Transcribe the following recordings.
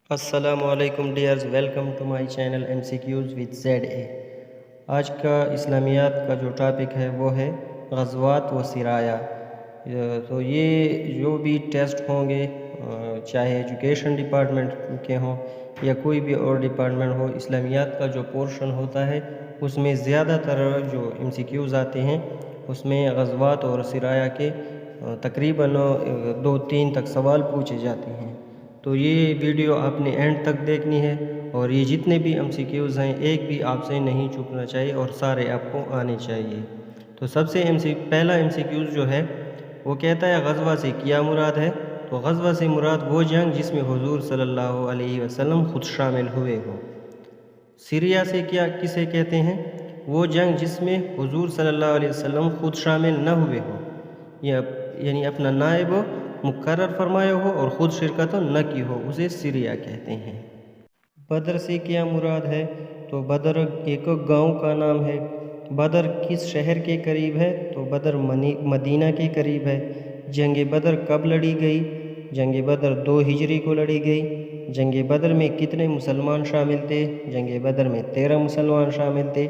السلام علیکم dears, welcome to my channel M C Qs with Z A. آج کا اسلامیات کا جو ٹاپک ہے وہ ہے غزوات و سرایا۔ تو یہ جو بھی ٹیسٹ ہوں گے، چاہے ایجوکیشن ڈپارٹمنٹ کے ہوں یا کوئی بھی اور ڈپارٹمنٹ ہو، اسلامیات کا جو پورشن ہوتا ہے اس میں زیادہ تر جو ایم سی کیوز آتے ہیں اس میں غزوات اور سرایا کے تقریباً 2-3 تک سوال پوچھے جاتے ہیں۔ تو یہ ویڈیو آپ نے اینڈ تک دیکھنی ہے، اور یہ جتنے بھی ایم سی کیوز ہیں ایک بھی آپ سے نہیں چکنا چاہیے اور سارے آپ کو آنے چاہیے۔ تو سب سے پہلا ایم سی کیوز جو ہے وہ کہتا ہے غزوہ سے کیا مراد ہے؟ تو غزوہ سے مراد وہ جنگ جس میں حضور صلی اللہ علیہ وسلم خود شامل ہوئے ہو۔ سیریا سے کسے کہتے ہیں؟ وہ جنگ جس میں حضور صلی اللہ علیہ وسلم خود شامل نہ ہوئے ہو، یعنی اپنا نائب مقرر فرمائے ہو اور خود شرکت نہ کی ہو، اسے سیریا کہتے ہیں۔ بدر سے کیا مراد ہے؟ تو بدر ایک گاؤں کا نام ہے۔ بدر کس شہر کے قریب ہے؟ تو بدر مدینہ کے قریب ہے۔ جنگ بدر کب لڑی گئی؟ جنگ بدر 2 ہجری کو لڑی گئی۔ جنگ بدر میں کتنے مسلمان شامل تھے؟ جنگ بدر میں 13 مسلمان شامل تھے۔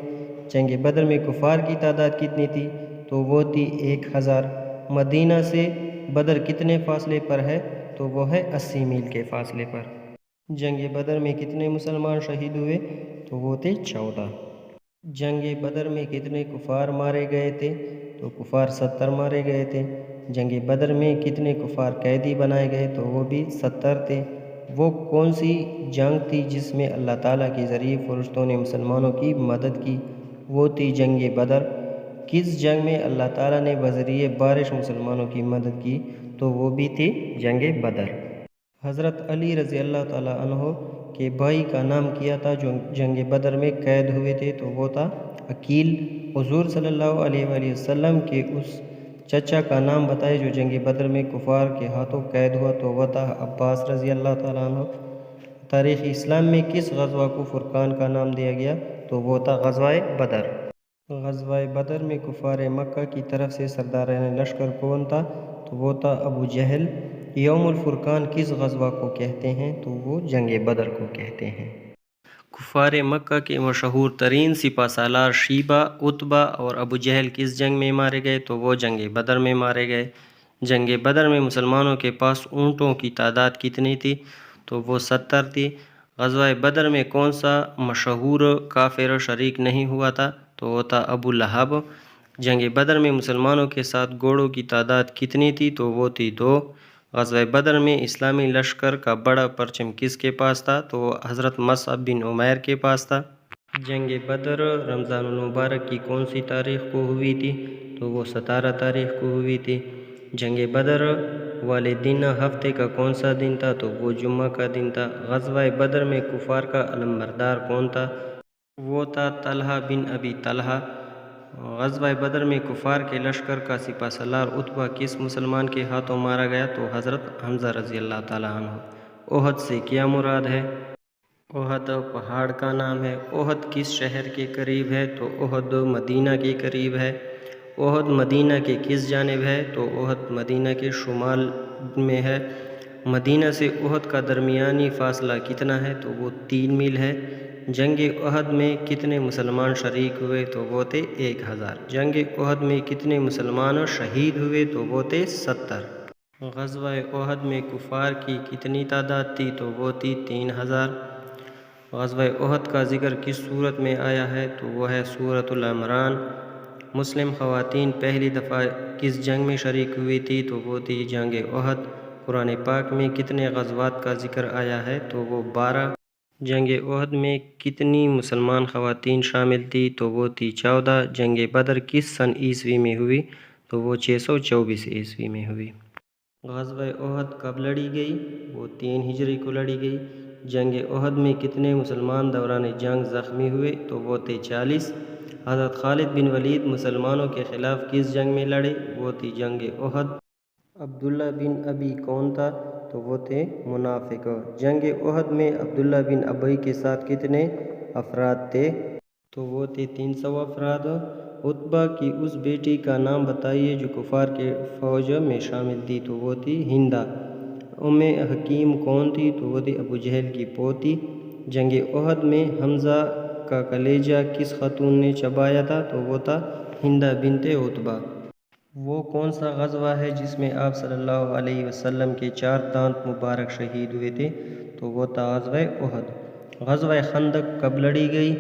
جنگ بدر میں کفار کی تعداد کتنی تھی؟ تو وہ تھی 1000۔ مدینہ سے بدر کتنے فاصلے پر ہے؟ تو وہ ہے 80 میل کے فاصلے پر۔ جنگ بدر میں کتنے مسلمان شہید ہوئے؟ تو وہ تھے 14۔ جنگ بدر میں کتنے کفار مارے گئے تھے؟ تو کفار 70 مارے گئے تھے۔ جنگ بدر میں کتنے کفار قیدی بنائے گئے؟ تو وہ بھی 70 تھے۔ وہ کون سی جنگ تھی جس میں اللہ تعالیٰ کے ذریعے فرشتوں نے مسلمانوں کی مدد کی؟ وہ تھی جنگ بدر۔ کس جنگ میں اللہ تعالیٰ نے بذریعہ بارش مسلمانوں کی مدد کی؟ تو وہ بھی تھی جنگ بدر۔ حضرت علی رضی اللہ تعالیٰ عنہ کے بھائی کا نام کیا تھا جو جنگ بدر میں قید ہوئے تھے؟ تو وہ تھا عقیل۔ حضور صلی اللہ علیہ وآلہ وسلم کے اس چچا کا نام بتائے جو جنگ بدر میں کفار کے ہاتھوں قید ہوا؟ تو وہ تھا عباس رضی اللہ تعالیٰ عنہ۔ تاریخ اسلام میں کس غزوہ کو فرقان کا نام دیا گیا؟ تو وہ تھا غزوہ بدر۔ غزوہ بدر میں کفار مکہ کی طرف سے سرداران لشکر کون تھا؟ تو وہ تھا ابو جہل۔ یوم الفرقان کس غزوہ کو کہتے ہیں؟ تو وہ جنگ بدر کو کہتے ہیں۔ کفار مکہ کے مشہور ترین سپہ سالار شیبہ، عتبہ اور ابو جہل کس جنگ میں مارے گئے؟ تو وہ جنگ بدر میں مارے گئے۔ جنگ بدر میں مسلمانوں کے پاس اونٹوں کی تعداد کتنی تھی؟ تو وہ 70 تھی۔ غزوہ بدر میں کون سا مشہور کافر شریک نہیں ہوا تھا؟ تو وہ تھا ابو لہب۔ جنگ بدر میں مسلمانوں کے ساتھ گھوڑوں کی تعداد کتنی تھی؟ تو وہ تھی 2۔ غزوہ بدر میں اسلامی لشکر کا بڑا پرچم کس کے پاس تھا؟ تو وہ حضرت مصعب بن عمیر کے پاس تھا۔ جنگ بدر رمضان المبارک کی کون سی تاریخ کو ہوئی تھی؟ تو وہ 17 تاریخ کو ہوئی تھی۔ جنگ بدر والے دن ہفتے کا کون سا دن تھا؟ تو وہ جمعہ کا دن تھا۔ غزوہ بدر میں کفار کا علم بردار کون تھا؟ وہ تھا طلحہ بن ابی طلحہ۔ غزوہ بدر میں کفار کے لشکر کا سپہ سالار عتبہ کس مسلمان کے ہاتھوں مارا گیا؟ تو حضرت حمزہ رضی اللہ تعالیٰ عنہ۔ احد سے کیا مراد ہے؟ احد پہاڑ کا نام ہے۔ احد کس شہر کے قریب ہے؟ تو احد مدینہ کے قریب ہے۔ احد مدینہ کے کس جانب ہے؟ تو احد مدینہ کے شمال میں ہے۔ مدینہ سے احد کا درمیانی فاصلہ کتنا ہے؟ تو وہ 3 میل ہے۔ جنگ احد میں کتنے مسلمان شریک ہوئے؟ تو وہ تھے 1000۔ جنگ احد میں کتنے مسلمان شہید ہوئے؟ تو وہ تھے 70۔ غزوہ احد میں کفار کی کتنی تعداد تھی؟ تو وہ تھی 3000۔ غزوہ احد کا ذکر کس سورت میں آیا ہے؟ تو وہ ہے سورۃ العمران۔ مسلم خواتین پہلی دفعہ کس جنگ میں شریک ہوئی تھی؟ تو وہ تھی جنگ احد۔ قرآن پاک میں کتنے غزوات کا ذکر آیا ہے؟ تو وہ 12۔ جنگ احد میں کتنی مسلمان خواتین شامل تھی؟ تو وہ تھی 14۔ جنگ بدر کس سن عیسوی میں ہوئی؟ تو وہ 624 عیسوی میں ہوئی۔ غزوہ احد کب لڑی گئی؟ وہ 3 ہجری کو لڑی گئی۔ جنگ احد میں کتنے مسلمان دوران جنگ زخمی ہوئے؟ تو وہ تھے 40۔ حضرت خالد بن ولید مسلمانوں کے خلاف کس جنگ میں لڑے؟ وہ تھی جنگ احد۔ عبداللہ بن ابی کون تھا؟ تو وہ تھے منافق۔ جنگ احد میں عبداللہ بن ابی کے ساتھ کتنے افراد تھے؟ تو وہ تھے 300 افراد۔ عتبہ کی اس بیٹی کا نام بتائیے جو کفار کے فوج میں شامل تھی؟ تو وہ تھی ہندہ۔ ام حکیم کون تھی؟ تو وہ تھی ابو جہل کی پوتی۔ جنگ احد میں حمزہ کا کلیجہ کس خاتون نے چبایا تھا؟ تو وہ تھا ہندہ بنت عتبہ۔ وہ کون سا غزوہ ہے جس میں آپ صلی اللہ علیہ وسلم کے 4 دانت مبارک شہید ہوئے تھے؟ تو وہ تھا غزوہ احد۔ غزوہ خندق کب لڑی گئی؟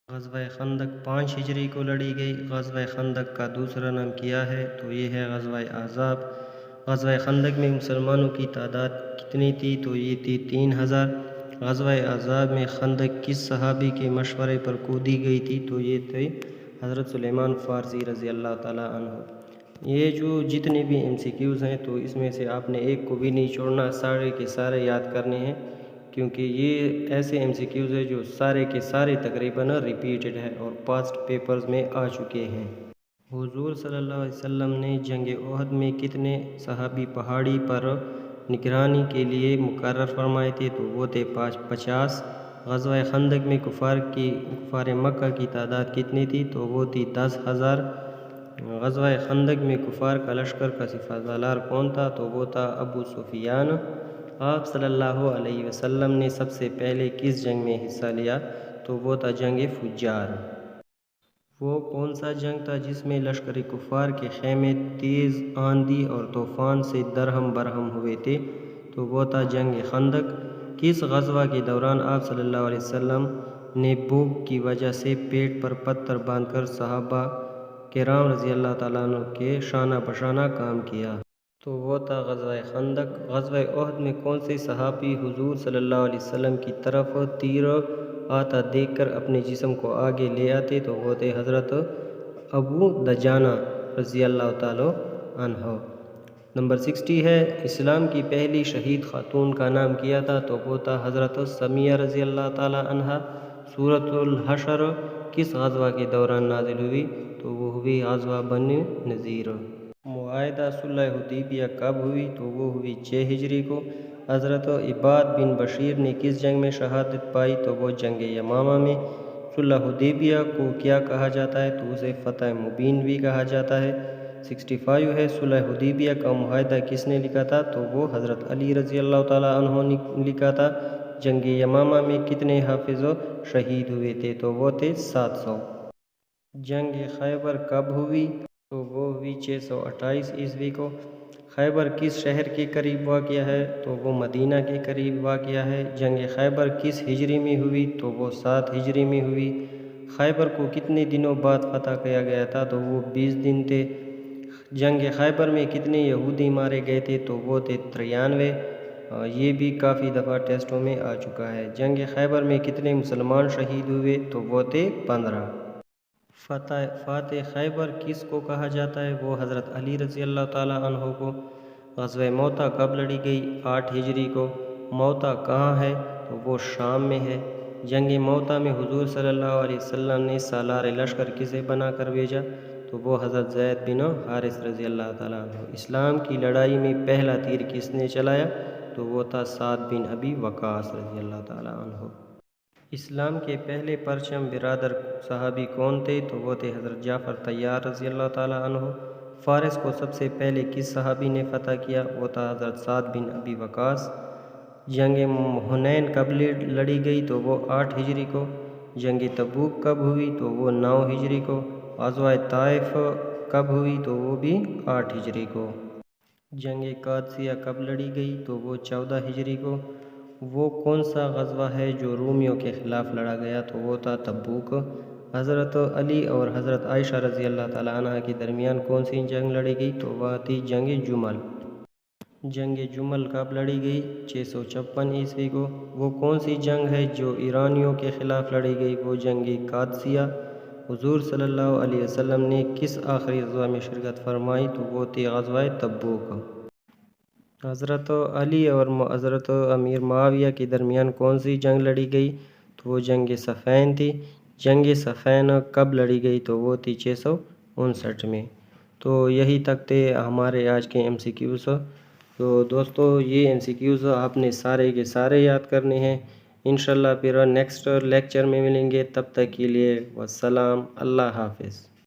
غزوہ خندق 5 ہجری کو لڑی گئی۔ غزوہ خندق کا دوسرا نام کیا ہے؟ تو یہ ہے غزوہ احزاب۔ غزوہ خندق میں مسلمانوں کی تعداد کتنی تھی؟ تو یہ تھی 3000۔ غزوہ احزاب میں خندق کس صحابی کے مشورے پر کودی گئی تھی؟ تو یہ تھے حضرت سلیمان فارسی رضی اللہ تعالیٰ عنہ۔ یہ جو جتنے بھی MCQs ہیں تو اس میں سے آپ نے ایک کو بھی نہیں چھوڑنا، سارے کے سارے یاد کرنے ہیں، کیونکہ یہ ایسے MCQs ہیں جو سارے کے سارے تقریباً ریپیٹڈ ہے اور پاسٹ پیپرز میں آ چکے ہیں۔ حضور صلی اللہ علیہ وسلم نے جنگ احد میں کتنے صحابی پہاڑی پر نگرانی کے لیے مقرر فرمائے تھے؟ تو وہ تھے 50۔ غزوہ خندق میں کفار مکہ کی تعداد کتنی تھی؟ تو وہ تھی 10,000۔ غزوہ خندق میں کفار کا لشکر کا سپہ سالار کون تھا؟ تو وہ تھا ابو سفیان۔ آپ صلی اللہ علیہ وسلم نے سب سے پہلے کس جنگ میں حصہ لیا؟ تو وہ تھا جنگ فجار۔ وہ کون سا جنگ تھا جس میں لشکر کفار کے خیمے تیز آندھی اور طوفان سے درہم برہم ہوئے تھے؟ تو وہ تھا جنگ خندق۔ کس غزوہ کے دوران آپ صلی اللہ علیہ وسلم نے بھوک کی وجہ سے پیٹ پر پتھر باندھ کر صحابہ کرام رضی اللہ تعالیٰ عنہ کے شانہ بشانہ کام کیا؟ تو وہ تھا غزوہ خندق۔ غزوہ احد میں کون سے صحابی حضور صلی اللہ علیہ وسلم کی طرف تیر آتا دیکھ کر اپنے جسم کو آگے لے آتے؟ تو وہ تھے حضرت ابو دجانہ رضی اللہ تعالیٰ عنہ۔ نمبر 60 ہے، اسلام کی پہلی شہید خاتون کا نام کیا تھا؟ تو وہ تھا حضرت سمیہ رضی اللہ تعالیٰ عنہ۔ سورۃ الحشر کس غزوہ کے دوران نازل ہوئی؟ تو وہ ہوئی غزوہ بنی نذیر۔ معاہدہ صلح حدیبیہ کب ہوئی؟ تو وہ ہوئی 6 ہجری کو۔ حضرت عباد بن بشیر نے کس جنگ میں شہادت پائی؟ تو وہ جنگ یمامہ میں۔ صلح حدیبیہ کو کیا کہا جاتا ہے؟ تو اسے فتح مبین بھی کہا جاتا ہے۔ 65 ہے، صلح حدیبیہ کا معاہدہ کس نے لکھا تھا؟ تو وہ حضرت علی رضی اللہ تعالیٰ عنہ نے لکھا تھا۔ جنگ یمامہ میں کتنے حافظ شہید ہوئے تھے؟ تو وہ تھے 700۔ جنگ خیبر کب ہوئی؟ تو وہ ہوئی 628 عیسوی کو۔ خیبر کس شہر کے قریب واقع ہے؟ تو وہ مدینہ کے قریب واقع ہے۔ جنگ خیبر کس ہجری میں ہوئی؟ تو وہ 7 ہجری میں ہوئی۔ خیبر کو کتنے دنوں بعد فتح کیا گیا تھا؟ تو وہ 20 دن تھے۔ جنگ خیبر میں کتنے یہودی مارے گئے تھے؟ تو وہ تھے 93۔ یہ بھی کافی دفعہ ٹیسٹوں میں آ چکا ہے۔ جنگ خیبر میں کتنے مسلمان شہید ہوئے؟ تو وہ تھے 15۔ فاتح خیبر کس کو کہا جاتا ہے؟ وہ حضرت علی رضی اللہ تعالیٰ عنہ کو۔ غزوہ موتا کب لڑی گئی؟ 8 ہجری کو۔ موتا کہاں ہے؟ تو وہ شام میں ہے۔ جنگ موتا میں حضور صلی اللہ علیہ وسلم نے سالار لشکر کسے بنا کر بھیجا؟ تو وہ حضرت زید بن حارث رضی اللہ تعالیٰ عنہ۔ اسلام کی لڑائی میں پہلا تیر کس نے چلایا؟ تو وہ تھا سعد بن ابی وقاص رضی اللہ تعالیٰ عنہ۔ اسلام کے پہلے پرچم برادر صحابی کون تھے؟ تو وہ تھے حضرت جعفر طیار رضی اللہ تعالیٰ عنہ۔ فارس کو سب سے پہلے کس صحابی نے فتح کیا؟ وہ تھا حضرت سعد بن ابی وقاص۔ جنگ حنین کب لڑی گئی؟ تو وہ 8 ہجری کو۔ جنگ تبوک کب ہوئی؟ تو وہ 9 ہجری کو۔ غزوہ طائف کب ہوئی؟ تو وہ بھی 8 ہجری کو۔ جنگ قادسیہ کب لڑی گئی؟ تو وہ 14 ہجری کو۔ وہ کون سا غزوہ ہے جو رومیوں کے خلاف لڑا گیا؟ تو وہ تھا تبوک۔ حضرت علی اور حضرت عائشہ رضی اللہ تعالیٰ عنہ کے درمیان کون سی جنگ لڑی گئی؟ تو وہ تھی جنگ جمل۔ جنگ جمل کب لڑی گئی؟ 656 عیسوی کو۔ وہ کون سی جنگ ہے جو ایرانیوں کے خلاف لڑی گئی؟ وہ جنگ قادسیہ۔ حضور صلی اللہ علیہ وسلم نے کس آخری غزوہ میں شرکت فرمائی؟ تو وہ تھی غزوہ تبوک۔ حضرت علی اور حضرت امیر معاویہ کے درمیان کون سی جنگ لڑی گئی؟ تو وہ جنگ صفین تھی۔ جنگ صفین کب لڑی گئی؟ تو وہ تھی 659 میں۔ تو یہی تک تھے ہمارے آج کے MCQs۔ تو دوستو یہ MCQs آپ نے سارے کے سارے یاد کرنے ہیں۔ انشاءاللہ پھر نیکسٹ لیکچر میں ملیں گے، تب تک کے لیے والسلام، اللہ حافظ۔